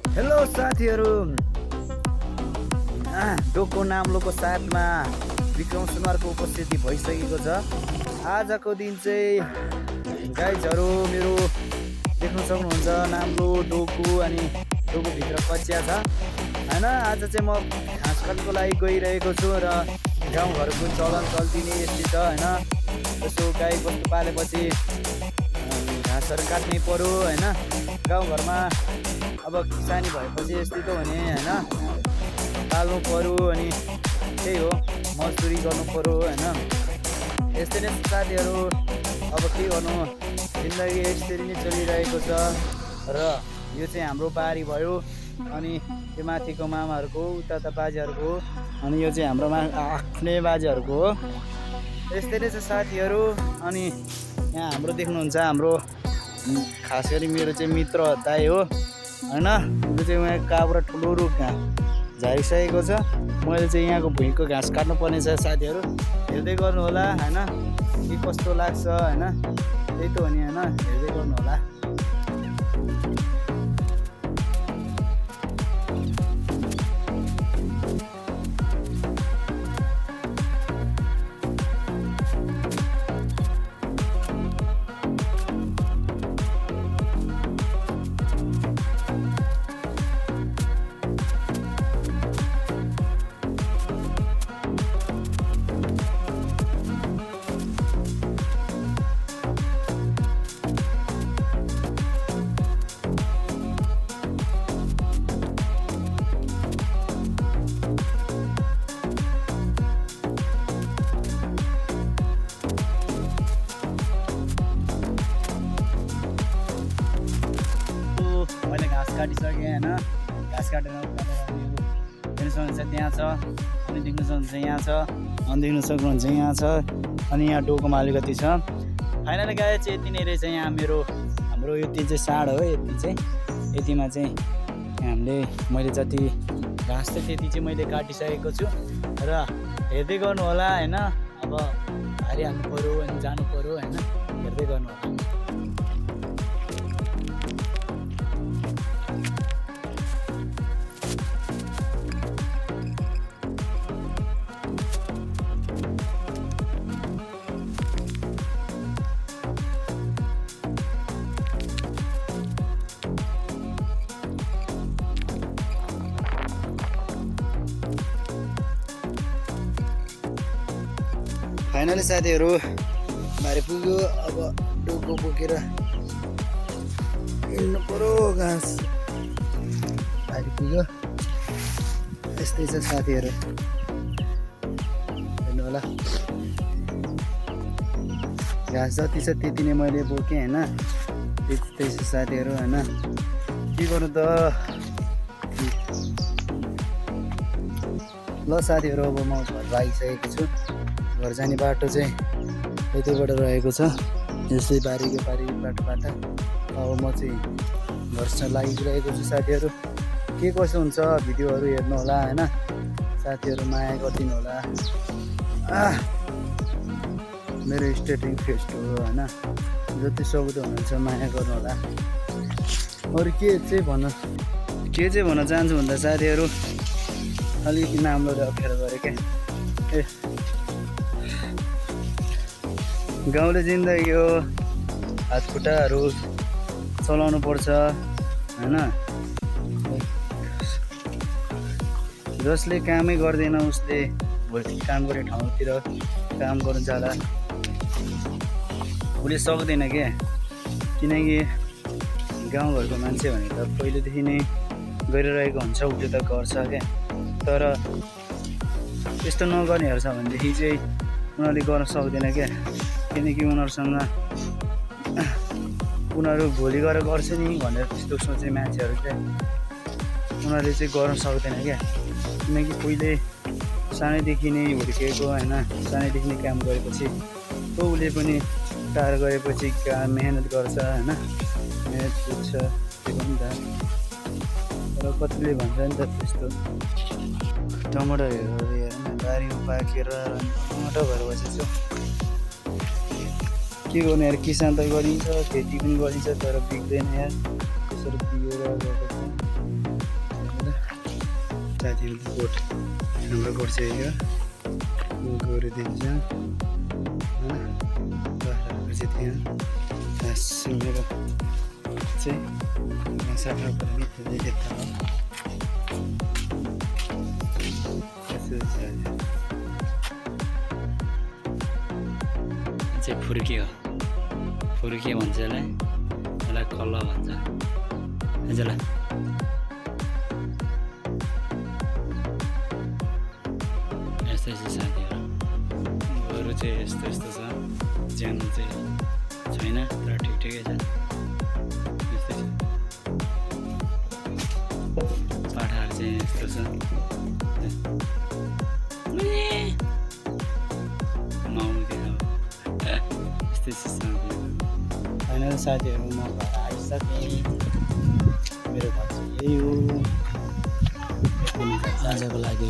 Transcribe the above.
Hello साथीहरू, डोको नाम्लोको साथमा विक्रम सुनवारको उपस्थिति भइसकेको छ। आजको दिन चाहिँ गाइजहरू मेरो देख्न सक्नुहुन्छ नाम्लो डोको अनि डोकोभित्र कचिया छ हैन। आज चाहिँ म घाँस काट्नको लागि गइरहेको छु र गाउँघरको चलन चल्ती नै यस्तै छ हैन। यसो गाई बस्तु पालेपछि घाँसहरू काट्नै पर्यो हैन। गाउँघरमा अब किसानी भएपछि यस्तै त हो नि हैन, पाल्नु पर्यो अनि त्यही हो, मजदुरी गर्नु पर्यो हैन। यस्तै नै साथीहरू, अब के गर्नु, जिन्दगी यसरी नै चलिरहेको छ। र यो चाहिँ हाम्रो बारी भयो अनि त्यो माथिको मामाहरूको उता बाजेहरूको, अनि यो चाहिँ हाम्रो आफ्नै बाजेहरूको हो। यस्तै नै छ साथीहरू। अनि यहाँ हाम्रो देख्नुहुन्छ, हाम्रो खास गरी मेरो चाहिँ मित्र दाइ हो हैन। यो चाहिँ उहाँ काब्रा ठुलो रुख झारिसकेको छ। मैले चाहिँ यहाँको भुइँको घाँस काट्नुपर्ने छ साथीहरू, हेर्दै गर्नु होला हैन, के कस्तो लाग्छ हैन। त्यही त हो नि हैन, हेर्दै गर्नु होला। मैले घाँस काटिसकेँ होइन, घाँस काटेर देख्न सक्नुहुन्छ त्यहाँ छ, अनि देख्न सक्नुहुन्छ यहाँ छ, अनि देख्न सक्नुहुन्छ यहाँ छ, अनि यहाँ डोकोमा अलिकति छ। फाइनली गाई चाहिँ यति नै रहेछ। यहाँ हाम्रो यति चाहिँ साँड हो, यति चाहिँ यतिमा चाहिँ मैले जति घाँस थियो त्यति चाहिँ मैले काटिसकेको छु र हेर्दै गर्नु होला होइन। अब हारिहाल्नु पऱ्यो अनि जानु पऱ्यो होइन, हेर्दै गर्नु होला। फाइनली साथीहरू बारी पुग्यो। अब डोको बोकेर हिँड्नु पऱ्यो, घाँस बारी पुग्यो। यस्तै छ साथीहरू, हेर्नु होला। घाँस जति छ त्यति नै मैले बोकेँ होइन। त्यस्तै छ साथीहरू होइन, के गर्नु त। ल साथीहरू, अब म घर लागिसकेको छु। घर जाने बाटो चाहिँ यतैबाट रहेको छ, यस्तै बारीको बाटोबाट। अब म चाहिँ घरसँग लागिरहेको छु साथीहरू। के कसो हुन्छ भिडियोहरू हेर्नु होला होइन। साथीहरू माया गरिदिनु होला। मेरो स्टार्टिङ फेस्ट हो होइन, जति सक्दो हुनुहुन्छ माया गर्नु होला। अरू के चाहिँ भन्न चाहन्छु भन्दा साथीहरू, अलिकति नाम्लो अप्ठ्यारो गरेँ क्या। गाउँले जिन्दगी हो, हातखुट्टाहरू चलाउनु पर्छ होइन। जसले कामै गर्दैन उसले भोलि काम गर्ने ठाउँतिर काम गर्नु जाँदा उसले सक्दैन क्या। किनकि गाउँघरको मान्छे भने त पहिलेदेखि नै गरिरहेको हुन्छ, उसले त गर्छ क्या। तर यस्तो नगर्नेहरू छ भनेदेखि चाहिँ उनीहरूले गर्न सक्दैन क्या। किनकि उनीहरू भोलि गएर गर्छ नि भनेर त्यस्तो सोच्ने मान्छेहरू चाहिँ उनीहरूले चाहिँ गर्न सक्दैन क्या। किनकि पहिले सानैदेखि नै हुर्किएको होइन, सानैदेखि नै काम गरेपछि तो उसले पनि टाढो गएपछि मेहनत गर्छ होइन, मेहनत बुझ्छ त्यो पनि त। तर कतिले भन्छ नि त त्यस्तो टमाटरहरू हेर्न बारीमा पाकेर टमाटर भएर बसेको छु। के गर्नु यार, किसान त गरिन्छ, खेती पनि गरिन्छ, तर बिग्दैन यार। त्यसरी बिग्रेर गएको छ। गोठ हाम्रो गोठ चाहिँ यो गोरु दिन्छ बाख्राहरू चाहिँ त्यहाँ घाँस सुँगेर चाहिँ सफा गर्ने यता हो चाहिँ फुर्की हो फुर्की भन्छ यसलाई कल्ल भन्छ यसलाई यस्तै छ साथीहरू गोरु चाहिँ यस्तो यस्तो छ ज्यान चाहिँ छैन तर ठिकै छ यस्तै छ पाठाहरू चाहिँ यस्तो छ यस्तै छ साथीहरू होइन साथीहरू म घर आइसकेँ मेरो घर चाहिँ यही हो आजको लागि